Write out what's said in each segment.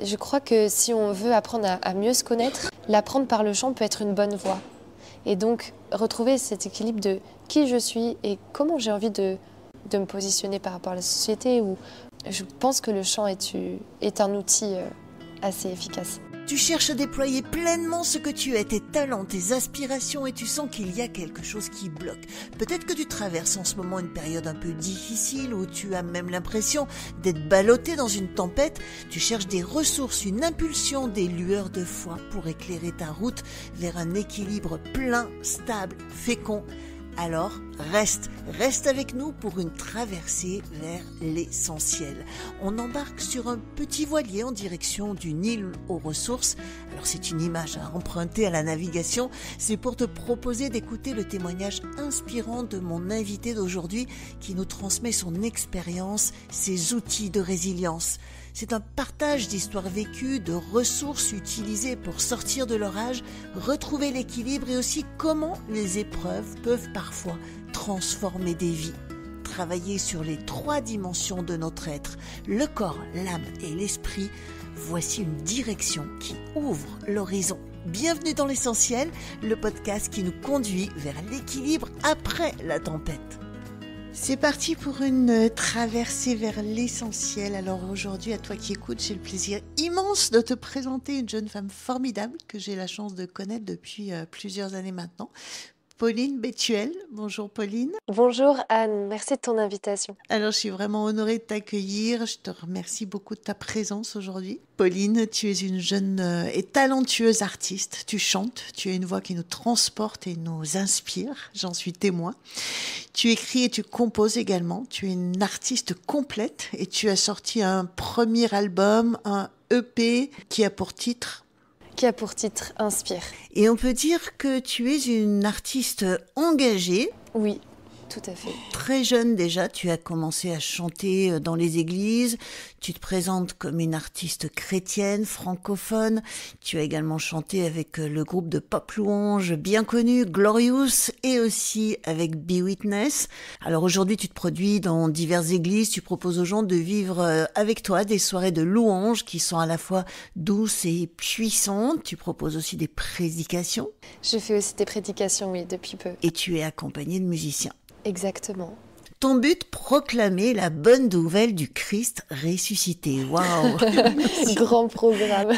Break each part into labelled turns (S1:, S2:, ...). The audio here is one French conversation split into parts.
S1: Je crois que si on veut apprendre à mieux se connaître, l'apprendre par le chant peut être une bonne voie. Et donc, retrouver cet équilibre de qui je suis et comment j'ai envie de me positionner par rapport à la société. Je pense que le chant est un outil assez efficace.
S2: Tu cherches à déployer pleinement ce que tu es, tes talents, tes aspirations, et tu sens qu'il y a quelque chose qui bloque. Peut-être que tu traverses en ce moment une période un peu difficile où tu as même l'impression d'être ballotté dans une tempête. Tu cherches des ressources, une impulsion, des lueurs de foi pour éclairer ta route vers un équilibre plein, stable, fécond. Alors, reste avec nous pour une traversée vers l'essentiel. On embarque sur un petit voilier en direction d'une île aux ressources. Alors c'est une image empruntée à la navigation. C'est pour te proposer d'écouter le témoignage inspirant de mon invité d'aujourd'hui qui nous transmet son expérience, ses outils de résilience. C'est un partage d'histoires vécues, de ressources utilisées pour sortir de l'orage, retrouver l'équilibre et aussi comment les épreuves peuvent parfois transformer des vies. Travailler sur les 3 dimensions de notre être, le corps, l'âme et l'esprit, voici une direction qui ouvre l'horizon. Bienvenue dans l'essentiel, le podcast qui nous conduit vers l'équilibre après la tempête. C'est parti pour une traversée vers l'essentiel. Alors aujourd'hui, à toi qui écoutes, j'ai le plaisir immense de te présenter une jeune femme formidable que j'ai la chance de connaître depuis plusieurs années maintenant. Pauline Bethuel. Bonjour Pauline.
S1: Bonjour Anne, merci de ton invitation.
S2: Alors je suis vraiment honorée de t'accueillir. Je te remercie beaucoup de ta présence aujourd'hui. Pauline, tu es une jeune et talentueuse artiste. Tu chantes, tu as une voix qui nous transporte et nous inspire. J'en suis témoin. Tu écris et tu composes également. Tu es une artiste complète et tu as sorti un premier album, un EP qui a pour titre
S1: Inspire.
S2: Et on peut dire que tu es une artiste engagée.
S1: Oui, tout à fait.
S2: Très jeune déjà, tu as commencé à chanter dans les églises. Tu te présentes comme une artiste chrétienne, francophone. Tu as également chanté avec le groupe de pop louange bien connu, Glorious, et aussi avec Be Witness. Alors aujourd'hui, tu te produis dans diverses églises. Tu proposes aux gens de vivre avec toi des soirées de louange qui sont à la fois douces et puissantes. Tu proposes aussi des prédications.
S1: Je fais aussi des prédications, oui, depuis peu.
S2: Et tu es accompagnée de musiciens.
S1: Exactement.
S2: Ton but, proclamer la bonne nouvelle du Christ ressuscité. Waouh.
S1: Grand programme.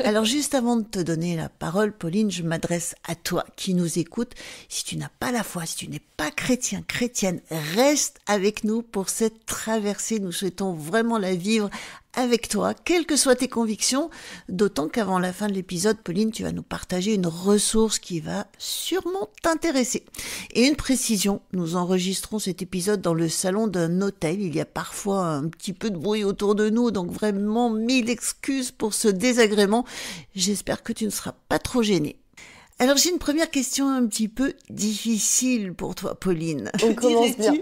S2: Alors juste avant de te donner la parole, Pauline, je m'adresse à toi qui nous écoute. Si tu n'as pas la foi, si tu n'es pas chrétien, chrétienne, reste avec nous pour cette traversée. Nous souhaitons vraiment la vivre avec toi, quelles que soient tes convictions, d'autant qu'avant la fin de l'épisode, Pauline, tu vas nous partager une ressource qui va sûrement t'intéresser. Et une précision, nous enregistrons cet épisode dans le salon d'un hôtel. Il y a parfois un petit peu de bruit autour de nous, donc vraiment 1000 excuses pour ce désagrément. J'espère que tu ne seras pas trop gênée. Alors j'ai une première question un petit peu difficile pour toi, Pauline.
S1: On commence bien.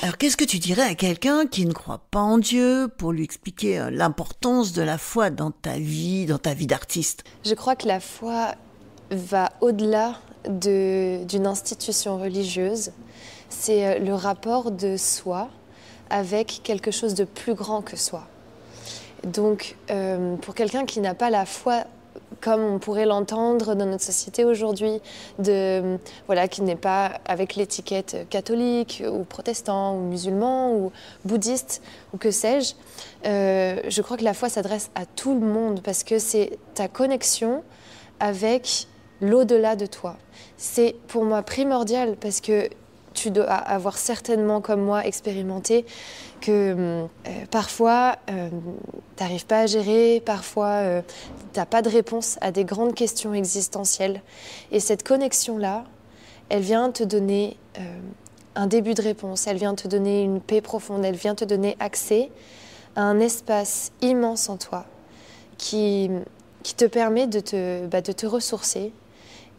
S2: Alors qu'est-ce que tu dirais à quelqu'un qui ne croit pas en Dieu pour lui expliquer l'importance de la foi dans ta vie d'artiste?
S1: Je crois que la foi va au-delà d'une institution religieuse. C'est le rapport de soi avec quelque chose de plus grand que soi. Donc pour quelqu'un qui n'a pas la foi comme on pourrait l'entendre dans notre société aujourd'hui, qui n'est pas avec l'étiquette catholique ou protestant ou musulman ou bouddhiste ou que sais-je, je crois que la foi s'adresse à tout le monde parce que c'est ta connexion avec l'au-delà de toi. C'est pour moi primordial parce que tu dois avoir certainement, comme moi, expérimenté que parfois, tu n'arrives pas à gérer, parfois, tu n'as pas de réponse à des grandes questions existentielles. Et cette connexion-là, elle vient te donner un début de réponse, elle vient te donner une paix profonde, elle vient te donner accès à un espace immense en toi qui te permet de te ressourcer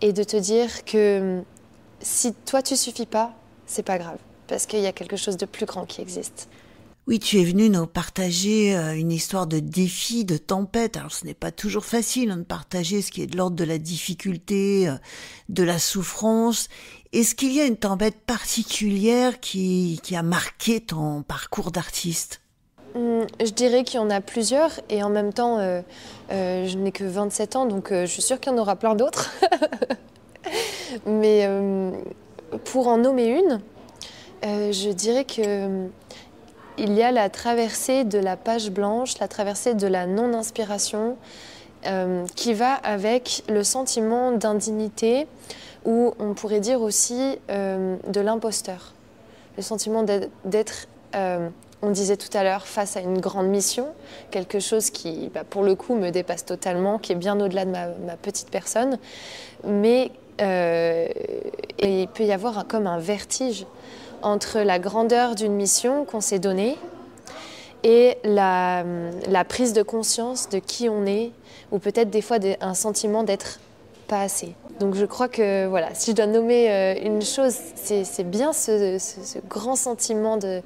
S1: et de te dire que si toi, tu ne suffis pas, c'est pas grave, parce qu'il y a quelque chose de plus grand qui existe.
S2: Oui, tu es venu nous partager une histoire de défi, de tempête. Alors ce n'est pas toujours facile de partager ce qui est de l'ordre de la difficulté, de la souffrance. Est-ce qu'il y a une tempête particulière qui a marqué ton parcours d'artiste ?
S1: Je dirais qu'il y en a plusieurs et en même temps, je n'ai que 27 ans, donc je suis sûre qu'il y en aura plein d'autres. Mais pour en nommer une, je dirais que il y a la traversée de la page blanche, la traversée de la non-inspiration, qui va avec le sentiment d'indignité ou on pourrait dire aussi de l'imposteur. Le sentiment d'être, on disait tout à l'heure, face à une grande mission, quelque chose qui, pour le coup, me dépasse totalement, qui est bien au-delà de ma petite personne. Mais et il peut y avoir comme un vertige entre la grandeur d'une mission qu'on s'est donnée et la prise de conscience de qui on est, ou peut-être des fois un sentiment d'être pas assez. Donc je crois que voilà, si je dois nommer une chose, c'est bien ce grand sentiment de,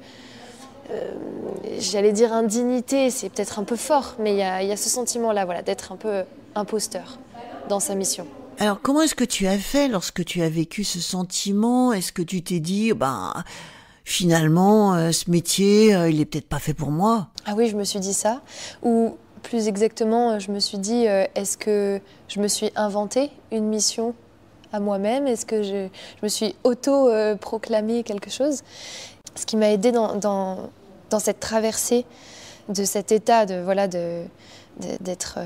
S1: j'allais dire indignité, c'est peut-être un peu fort, mais il y a ce sentiment-là, voilà, d'être un peu imposteur dans sa mission.
S2: Alors, comment est-ce que tu as fait lorsque tu as vécu ce sentiment? Est-ce que tu t'es dit, finalement, ce métier, il est peut-être pas fait pour moi?
S1: Ah oui, je me suis dit ça. Ou plus exactement, je me suis dit, est-ce que je me suis inventé une mission à moi-même? Est-ce que je me suis auto-proclamé quelque chose? Ce qui m'a aidée dans cette traversée de cet état d'être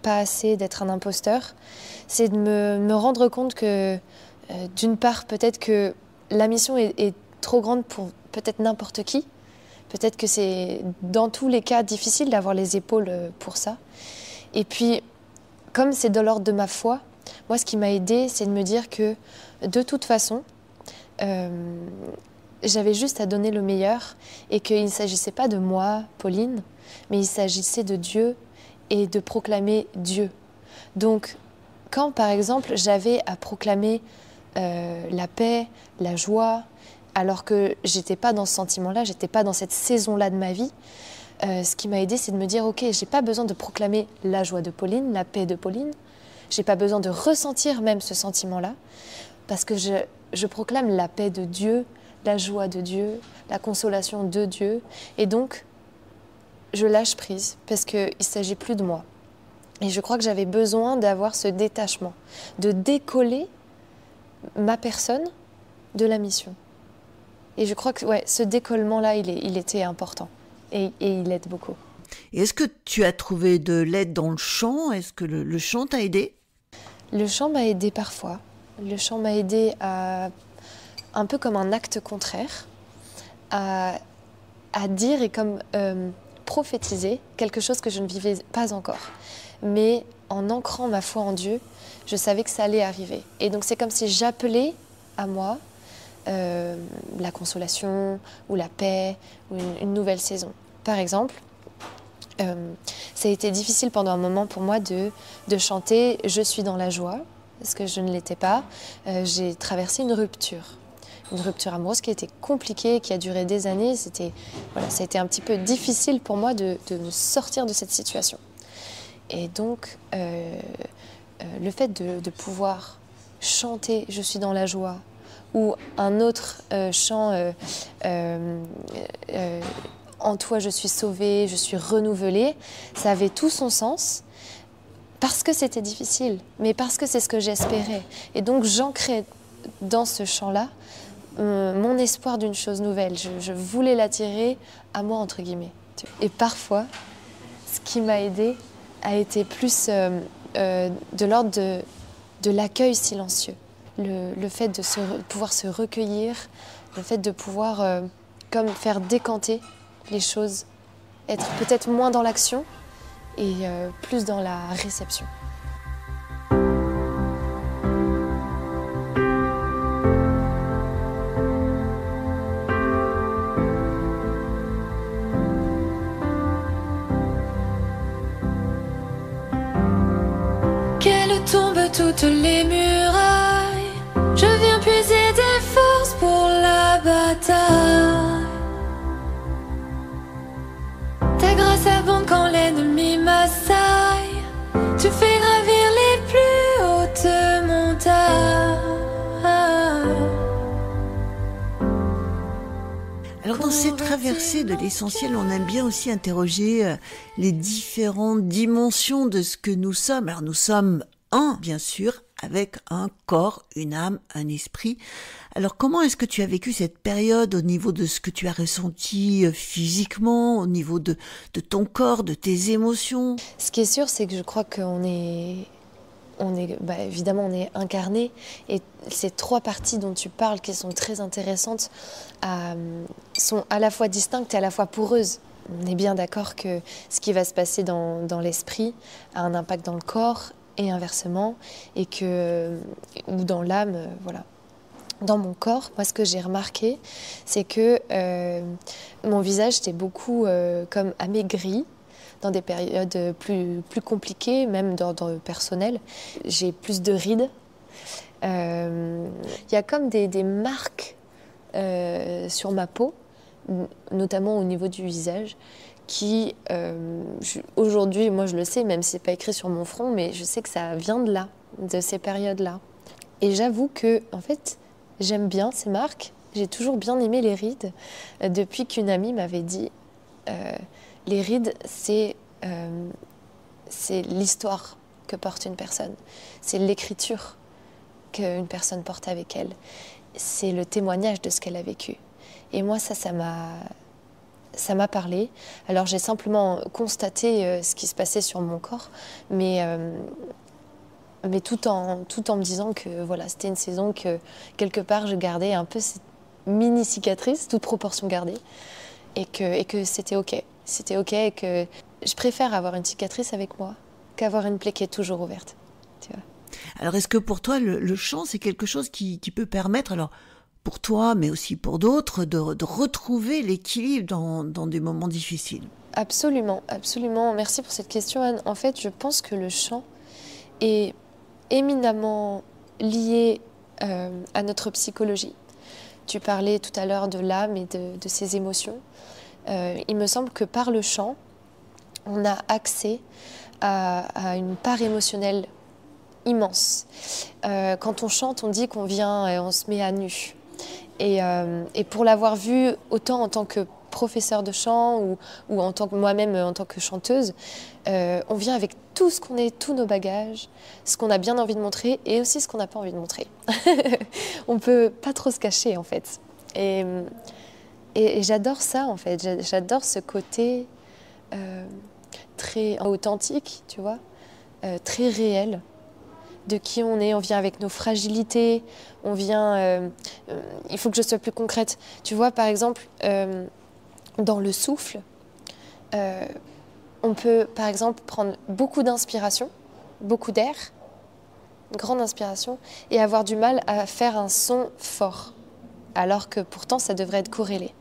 S1: pas assez, d'être un imposteur, c'est de me rendre compte que, d'une part, peut-être que la mission est trop grande pour peut-être n'importe qui. Peut-être que c'est dans tous les cas difficile d'avoir les épaules pour ça. Et puis, comme c'est de l'ordre de ma foi, moi, ce qui m'a aidée, c'est de me dire que, de toute façon, j'avais juste à donner le meilleur et qu'il ne s'agissait pas de moi, Pauline, mais il s'agissait de Dieu et de proclamer Dieu. Donc, quand, par exemple, j'avais à proclamer la paix, la joie, alors que j'étais pas dans ce sentiment-là, j'étais pas dans cette saison-là de ma vie, ce qui m'a aidée, c'est de me dire, ok, j'ai pas besoin de proclamer la joie de Pauline, la paix de Pauline, j'ai pas besoin de ressentir même ce sentiment-là, parce que je proclame la paix de Dieu, la joie de Dieu, la consolation de Dieu, et donc je lâche prise, parce qu'il ne s'agit plus de moi. Et je crois que j'avais besoin d'avoir ce détachement, de décoller ma personne de la mission. Et je crois que ce décollement-là, il était important. Et il aide beaucoup.
S2: Et est-ce que tu as trouvé de l'aide dans le chant? Est-ce que le chant t'a aidé?
S1: Le chant m'a aidé parfois. Le chant m'a aidé à, un peu comme un acte contraire, à dire et comme prophétiser quelque chose que je ne vivais pas encore. Mais en ancrant ma foi en Dieu, je savais que ça allait arriver. Et donc c'est comme si j'appelais à moi la consolation ou la paix ou une nouvelle saison. Par exemple, ça a été difficile pendant un moment pour moi de chanter « Je suis dans la joie » parce que je ne l'étais pas. J'ai traversé une rupture amoureuse qui a été compliquée, qui a duré des années. Ça a été un petit peu difficile pour moi de me sortir de cette situation. Et donc, le fait de pouvoir chanter « Je suis dans la joie » ou un autre chant en toi je suis sauvée, je suis renouvelée, ça avait tout son sens parce que c'était difficile, mais parce que c'est ce que j'espérais. Et donc j'ancrais dans ce chant-là mon espoir d'une chose nouvelle. Je voulais l'attirer à moi, entre guillemets. Et parfois, ce qui m'a aidée a été plus de l'ordre de l'accueil silencieux. Le fait de pouvoir se recueillir, le fait de pouvoir comme faire décanter les choses, être peut-être moins dans l'action et plus dans la réception.
S3: Qu'elle tombe toutes les murailles, je viens puiser des forces pour la bataille. Ta grâce abonde quand l'ennemi m'assaille, tu fais gravir les plus hautes montagnes.
S2: Alors dans cette traversée de l'essentiel, on aime bien aussi interroger les différentes dimensions de ce que nous sommes. Alors nous sommes un, bien sûr, avec un corps, une âme, un esprit. Alors comment est-ce que tu as vécu cette période au niveau de ce que tu as ressenti physiquement, au niveau de ton corps, de tes émotions?
S1: Ce qui est sûr, c'est que je crois qu'on est... évidemment, on est incarné, et ces 3 parties dont tu parles, qui sont très intéressantes, sont à la fois distinctes et à la fois poreuses. On est bien d'accord que ce qui va se passer dans l'esprit a un impact dans le corps et inversement, ou dans l'âme, voilà. Dans mon corps, moi, ce que j'ai remarqué, c'est que mon visage était beaucoup comme amaigri, dans des périodes plus compliquées, même dans le personnel. J'ai plus de rides. Il y a comme des marques sur ma peau, notamment au niveau du visage, qui, aujourd'hui, moi je le sais, même si c'est pas écrit sur mon front, mais je sais que ça vient de là, de ces périodes-là. Et j'avoue que, en fait, j'aime bien ces marques. J'ai toujours bien aimé les rides, depuis qu'une amie m'avait dit... les rides, c'est l'histoire que porte une personne. C'est l'écriture qu'une personne porte avec elle. C'est le témoignage de ce qu'elle a vécu. Et moi, ça m'a parlé. Alors, j'ai simplement constaté ce qui se passait sur mon corps, mais tout en me disant que voilà, c'était une saison que, quelque part, je gardais un peu cette mini cicatrice, toute proportion gardée, et que c'était OK. C'était OK, et que je préfère avoir une cicatrice avec moi qu'avoir une plaie qui est toujours ouverte. Tu vois.
S2: Alors, est-ce que pour toi, le chant, c'est quelque chose qui peut permettre, alors pour toi, mais aussi pour d'autres, de retrouver l'équilibre dans des moments difficiles?
S1: Absolument, absolument. Merci pour cette question, Anne. En fait, je pense que le chant est éminemment lié à notre psychologie. Tu parlais tout à l'heure de l'âme et de ses émotions. Il me semble que par le chant, on a accès à une part émotionnelle immense. Quand on chante, on dit qu'on vient et on se met à nu. Et pour l'avoir vu autant en tant que professeur de chant ou en tant que moi-même en tant que chanteuse, on vient avec tout ce qu'on est, tous nos bagages, ce qu'on a bien envie de montrer et aussi ce qu'on n'a pas envie de montrer. On peut pas trop se cacher en fait. Et j'adore ça en fait, j'adore ce côté très authentique, tu vois, très réel de qui on est. On vient avec nos fragilités, on vient... il faut que je sois plus concrète. Tu vois, par exemple, dans le souffle, on peut, par exemple, prendre beaucoup d'inspiration, beaucoup d'air, une grande inspiration, et avoir du mal à faire un son fort, alors que pourtant, ça devrait être corrélé.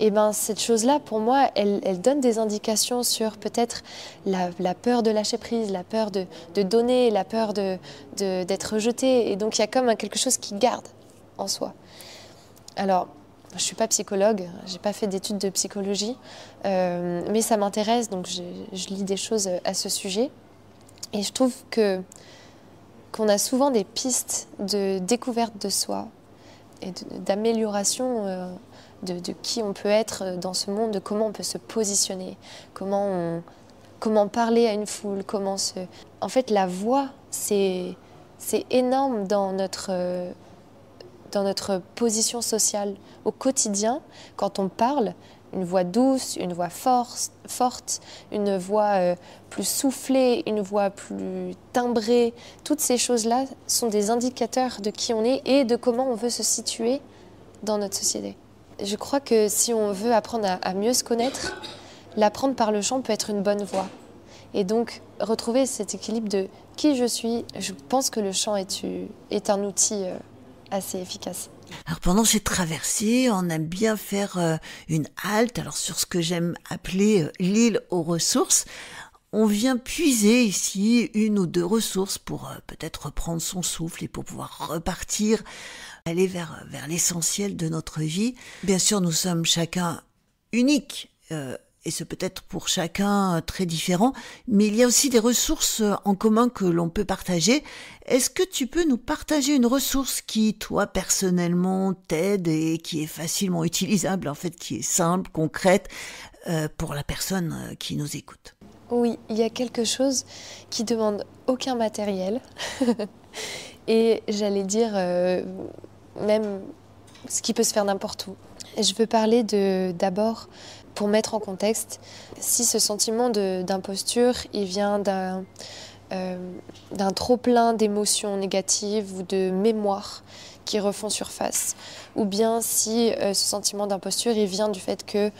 S1: Et bien, cette chose-là, pour moi, elle donne des indications sur peut-être la peur de lâcher prise, la peur de donner, la peur d'être rejeté. Et donc, il y a comme quelque chose qui garde en soi. Alors, je ne suis pas psychologue, je n'ai pas fait d'études de psychologie, mais ça m'intéresse, donc je lis des choses à ce sujet. Et je trouve qu'on a souvent des pistes de découverte de soi et d'amélioration de qui on peut être dans ce monde, de comment on peut se positionner, comment parler à une foule, En fait, la voix, c'est énorme dans notre position sociale. Au quotidien, quand on parle, une voix douce, une voix forte, une voix plus soufflée, une voix plus timbrée, toutes ces choses-là sont des indicateurs de qui on est et de comment on veut se situer dans notre société. Je crois que si on veut apprendre à mieux se connaître, l'apprendre par le chant peut être une bonne voie. Et donc, retrouver cet équilibre de qui je suis, je pense que le chant est un outil assez efficace.
S2: Alors pendant cette traversée, on aime bien faire une halte, alors sur ce que j'aime appeler l'île aux ressources. On vient puiser ici une ou deux ressources pour peut-être reprendre son souffle et pour pouvoir repartir, aller vers l'essentiel de notre vie. Bien sûr, nous sommes chacun uniques et c'est peut-être pour chacun très différent, mais il y a aussi des ressources en commun que l'on peut partager. Est-ce que tu peux nous partager une ressource qui, toi, personnellement, t'aide et qui est facilement utilisable, en fait, qui est simple, concrète, pour la personne qui nous écoute?
S1: Oui, il y a quelque chose qui demande aucun matériel et j'allais dire même ce qui peut se faire n'importe où. Et je veux parler d'abord, pour mettre en contexte, si ce sentiment d'imposture, il vient d'un trop-plein d'émotions négatives ou de mémoires qui refont surface, ou bien si ce sentiment d'imposture, il vient du fait que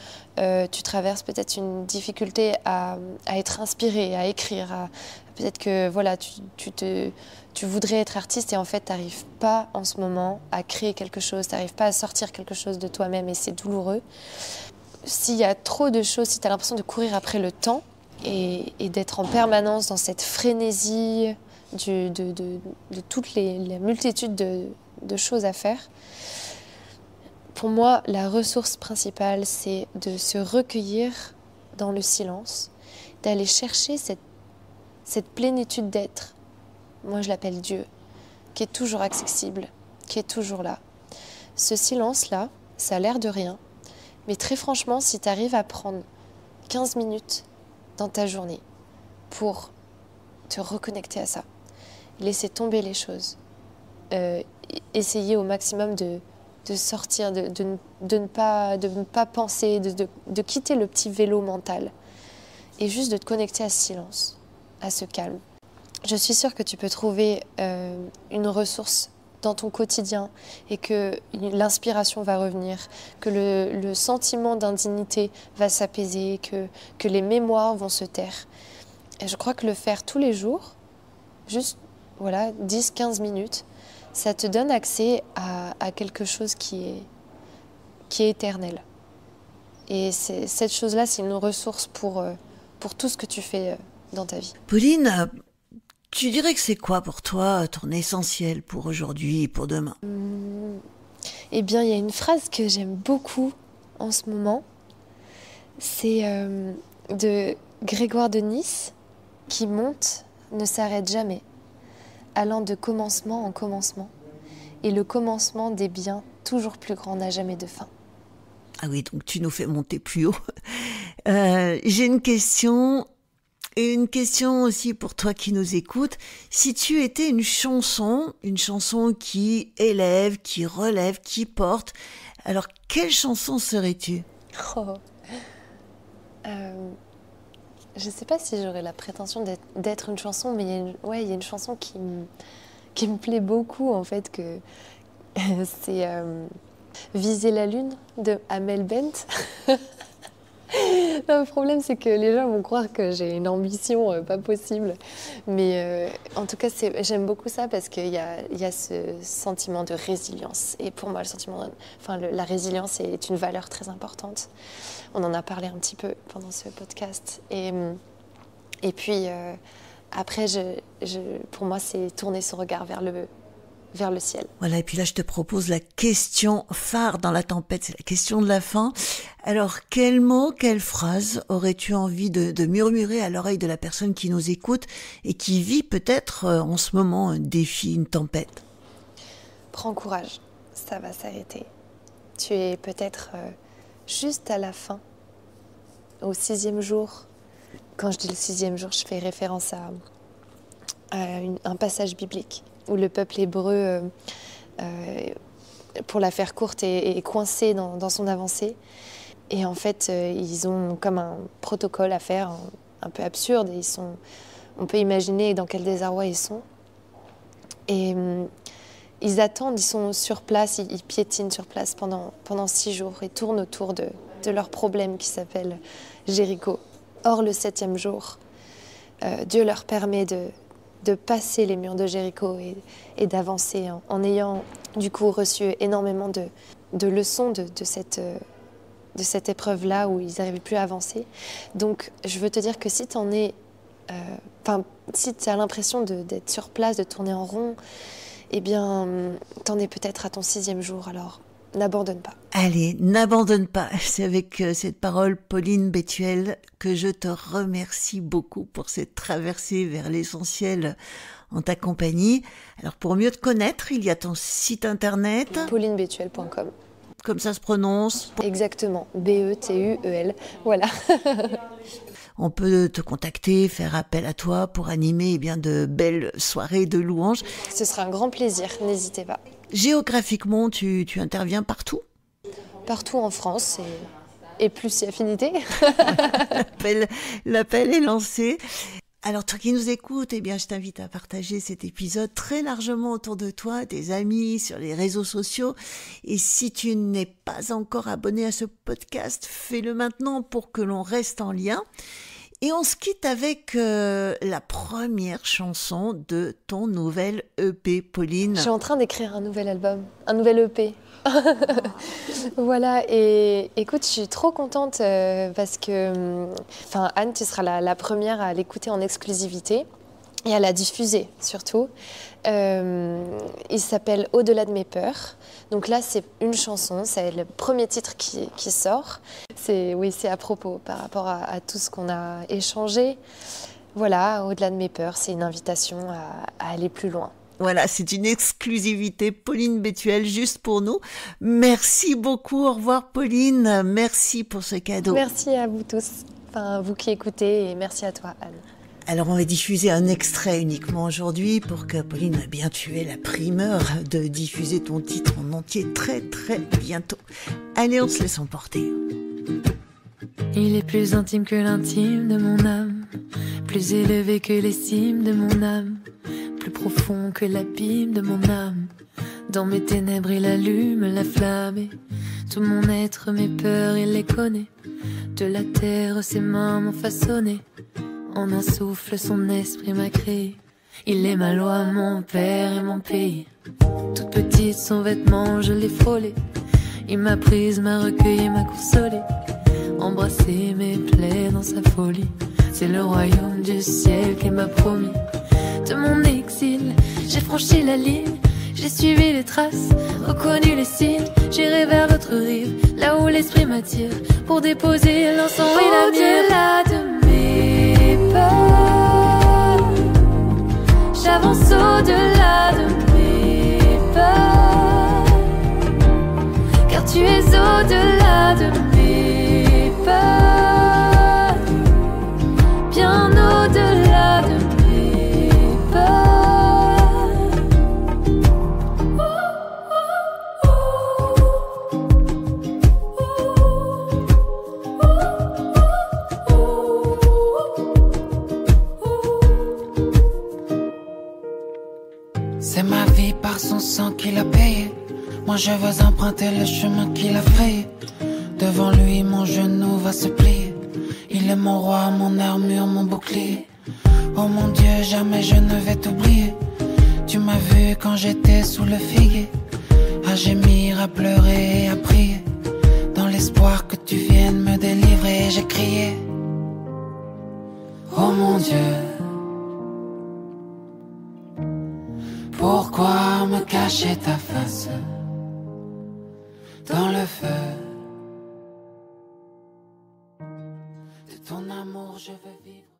S1: tu traverses peut-être une difficulté à être inspiré, à écrire, peut-être que voilà, tu voudrais être artiste et en fait tu n'arrives pas en ce moment à créer quelque chose, tu n'arrives pas à sortir quelque chose de toi-même et c'est douloureux. S'il y a trop de choses, si tu as l'impression de courir après le temps et d'être en permanence dans cette frénésie de toute la multitude de choses à faire, pour moi, la ressource principale, c'est de se recueillir dans le silence, d'aller chercher cette plénitude d'être. Moi, je l'appelle Dieu, qui est toujours accessible, qui est toujours là. Ce silence-là, ça a l'air de rien, mais très franchement, si tu arrives à prendre 15 minutes dans ta journée pour te reconnecter à ça, laisser tomber les choses, essayer au maximum de sortir, de ne pas penser, de quitter le petit vélo mental et juste de te connecter à ce silence, à ce calme. Je suis sûre que tu peux trouver une ressource dans ton quotidien et que l'inspiration va revenir, que le sentiment d'indignité va s'apaiser, que les mémoires vont se taire. Et je crois que le faire tous les jours, juste voilà, 10-15 minutes, ça te donne accès à quelque chose qui est éternel. Et cette chose-là, c'est une ressource pour tout ce que tu fais dans ta vie.
S2: Pauline, tu dirais que c'est quoi pour toi ton essentiel pour aujourd'hui et pour demain?
S1: Eh bien, il y a une phrase que j'aime beaucoup en ce moment. C'est de Grégoire de Nice, qui monte, ne s'arrête jamais, allant de commencement en commencement. Et le commencement des biens toujours plus grands n'a jamais de fin.
S2: Ah oui, donc tu nous fais monter plus haut. J'ai une question, et une question aussi pour toi qui nous écoutes. Si tu étais une chanson qui élève, qui relève, qui porte, alors quelle chanson serais-tu?
S1: Je ne sais pas si j'aurais la prétention d'être une chanson, mais il y a une chanson qui me plaît beaucoup, en fait, que c'est Viser la lune de Amel Bent. Non, le problème, c'est que les gens vont croire que j'ai une ambition pas possible. Mais en tout cas, j'aime beaucoup ça parce qu'il y a ce sentiment de résilience. Et pour moi, la résilience est une valeur très importante. On en a parlé un petit peu pendant ce podcast. Et puis, après, pour moi, c'est tourner son regard vers le ciel.
S2: Voilà, et puis là, je te propose la question phare dans la tempête, c'est la question de la fin. Alors, quel mot, quelle phrase aurais-tu envie de murmurer à l'oreille de la personne qui nous écoute et qui vit peut-être en ce moment un défi, une tempête?
S1: Prends courage, ça va s'arrêter. Tu es peut-être juste à la fin, au 6e jour. Quand je dis le 6e jour, je fais référence à un passage biblique où le peuple hébreu, pour la faire courte, est coincé dans son avancée. Et en fait, ils ont comme un protocole à faire, un peu absurde. On peut imaginer dans quel désarroi ils sont. Et ils attendent, ils sont sur place, ils piétinent sur place pendant 6 jours et tournent autour de leur problème qui s'appelle Jéricho. Or, le 7e jour, Dieu leur permet de passer les murs de Jéricho et d'avancer en ayant du coup reçu énormément de leçons de cette épreuve-là où ils n'arrivaient plus à avancer. Donc je veux te dire que si si tu as l'impression d'être sur place, de tourner en rond, eh bien t'en es peut-être à ton 6e jour, alors n'abandonne pas.
S2: Allez, n'abandonne pas. C'est avec cette parole, Pauline Bétuel, que je te remercie beaucoup pour cette traversée vers l'essentiel en ta compagnie. Alors, pour mieux te connaître, il y a ton site internet.
S1: paulinebétuel.com.
S2: Comme ça se prononce.
S1: Exactement, Betuel, voilà.
S2: On peut te contacter, faire appel à toi pour animer de belles soirées de louanges.
S1: Ce sera un grand plaisir, n'hésitez pas.
S2: Géographiquement, tu interviens partout ?
S1: Partout en France et plus si affinité.
S2: L'appel est lancé. Alors, toi qui nous écoutes, je t'invite à partager cet épisode très largement autour de toi, tes amis, sur les réseaux sociaux. Et si tu n'es pas encore abonné à ce podcast, fais-le maintenant pour que l'on reste en lien. Et on se quitte avec la première chanson de ton nouvel EP, Pauline.
S1: Je suis en train d'écrire un nouvel album, un nouvel EP. Voilà, et écoute, je suis trop contente parce que Anne, tu seras la première à l'écouter en exclusivité et à la diffuser surtout. Il s'appelle Au-delà de mes peurs. Donc là, c'est une chanson, c'est le premier titre qui sort. C'est à propos par rapport à tout ce qu'on a échangé. Voilà, Au-delà de mes peurs, c'est une invitation à aller plus loin.
S2: Voilà, c'est une exclusivité Pauline Bétuel juste pour nous. Merci beaucoup, au revoir Pauline, merci pour ce cadeau.
S1: Merci à vous tous, vous qui écoutez, et merci à toi Anne.
S2: Alors on va diffuser un extrait uniquement aujourd'hui pour que Pauline, tu aies la primeur de diffuser ton titre en entier très très bientôt. Allez, on se laisse emporter.
S3: Il est plus intime que l'intime de mon âme, plus élevé que l'estime de mon âme, plus profond que l'abîme de mon âme. Dans mes ténèbres il allume la flamme et tout mon être, mes peurs il les connaît. De la terre ses mains m'ont façonné, en un souffle son esprit m'a créé. Il est ma loi, mon père et mon pays. Toute petite son vêtement je l'ai frôlé, il m'a prise, m'a recueilli, m'a consolé, embrassé mes plaies dans sa folie. C'est le royaume du ciel qu'il m'a promis. De mon exil, j'ai franchi la ligne, j'ai suivi les traces, reconnu les signes, j'irai vers l'autre rive, là où l'esprit m'attire, pour déposer l'encens et la myrrhe. Au-delà de mes peurs, j'avance au-delà de mes peurs, car tu es au-delà de mes peurs, bien au-delà de mes peurs.
S4: C'est ma vie par son sang qu'il a payé. Moi je veux emprunter le chemin qu'il a frayé. Devant lui mon genou va se plier. Il est mon roi, mon armure, mon bouclier. Oh mon Dieu, jamais je ne vais t'oublier. Tu m'as vu quand j'étais sous le figuier, à gémir, à pleurer et à prier. Dans l'espoir que tu viennes me délivrer, j'ai crié. Oh mon Dieu, pourquoi me cacher ta face dans le feu de ton amour? Je veux vivre.